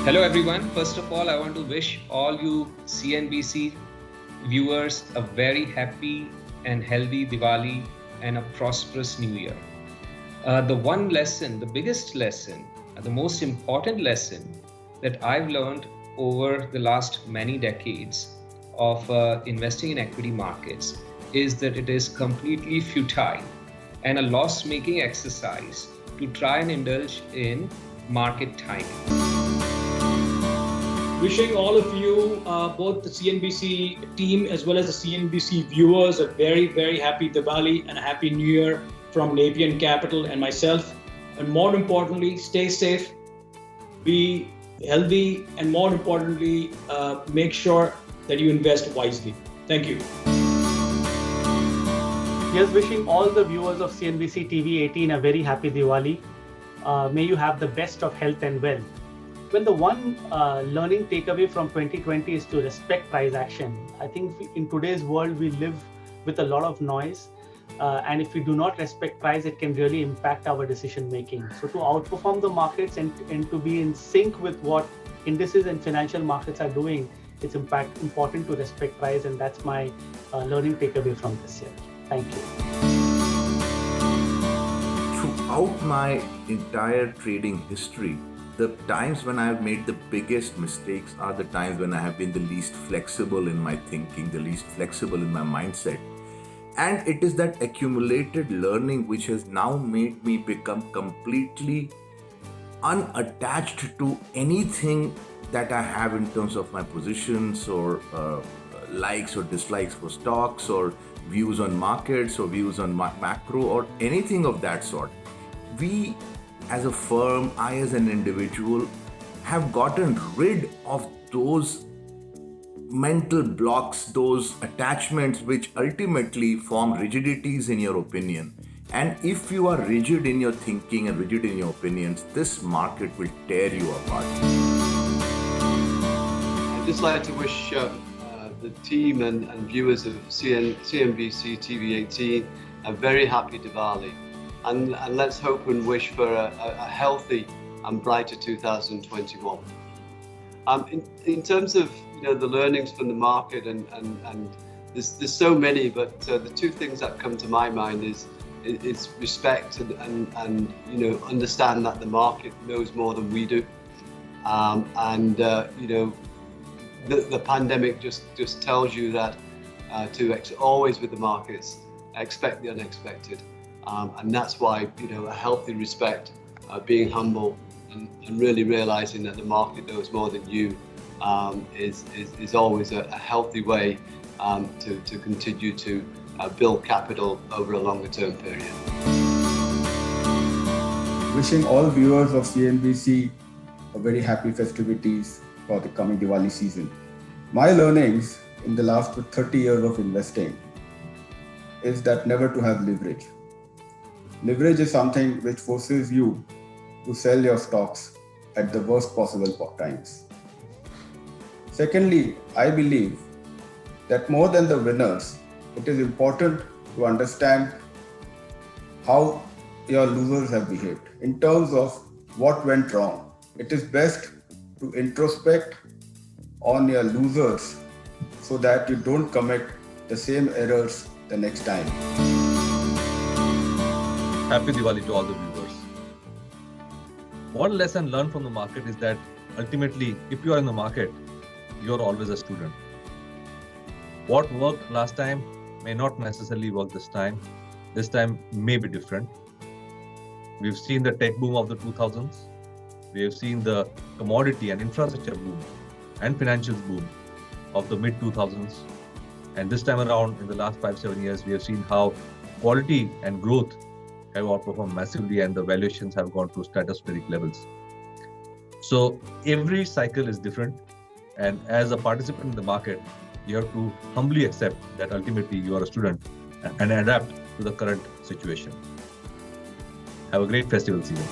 Hello, everyone. First of all, I want to wish all you CNBC viewers a very happy and healthy Diwali and a prosperous New Year. The one lesson, the biggest lesson, the most important lesson that I've learned over the last many decades of investing in equity markets is that it is completely futile and a loss making exercise to try and indulge in market timing. Wishing all of you, both the CNBC team as well as the CNBC viewers, a very, very happy Diwali and a happy New Year from Napian Capital and myself. And more importantly, stay safe, be healthy, and more importantly, make sure that you invest wisely. Thank you. Here's wishing all the viewers of CNBC TV 18 a very happy Diwali. May you have the best of health and wealth. When the one learning takeaway from 2020 is to respect price action, I think in today's world, we live with a lot of noise. And if we do not respect price, it can really impact our decision making. So to outperform the markets and to be in sync with what indices and financial markets are doing, it's important to respect price. And that's my learning takeaway from this year. Thank you. Throughout my entire trading history, the times when I have made the biggest mistakes are the times when I have been the least flexible in my thinking, the least flexible in my mindset. And it is that accumulated learning which has now made me become completely unattached to anything that I have in terms of my positions or likes or dislikes for stocks or views on markets or views on macro or anything of that sort. We as a firm, I as an individual, have gotten rid of those mental blocks, those attachments which ultimately form rigidities in your opinion. And if you are rigid in your thinking and rigid in your opinions, this market will tear you apart. I'd just like to wish the team and viewers of CNBC TV 18 a very happy Diwali. And let's hope and wish for a healthy and brighter 2021. In terms of the learnings from the market and there's so many, but the two things that come to my mind is respect and understand that the market knows more than we do, the pandemic just tells you that always with the markets expect the unexpected. And that's why, a healthy respect, being humble and really realizing that the market knows more than you is always a healthy way to continue to build capital over a longer term period. Wishing all viewers of CNBC a very happy festivities for the coming Diwali season. My learnings in the last 30 years of investing is that never to have leverage. Leverage is something which forces you to sell your stocks at the worst possible times. Secondly, I believe that more than the winners, it is important to understand how your losers have behaved in terms of what went wrong. It is best to introspect on your losers so that you don't commit the same errors the next time. Happy Diwali to all the viewers. One lesson learned from the market is that ultimately, if you are in the market, you're always a student. What worked last time may not necessarily work this time. This time may be different. We've seen the tech boom of the 2000s. We have seen the commodity and infrastructure boom and financials boom of the mid 2000s. And this time around, in the last 5-7 years, we have seen how quality and growth have outperformed massively and the valuations have gone to stratospheric levels. So every cycle is different. And as a participant in the market, you have to humbly accept that ultimately you are a student and adapt to the current situation. Have a great festival season.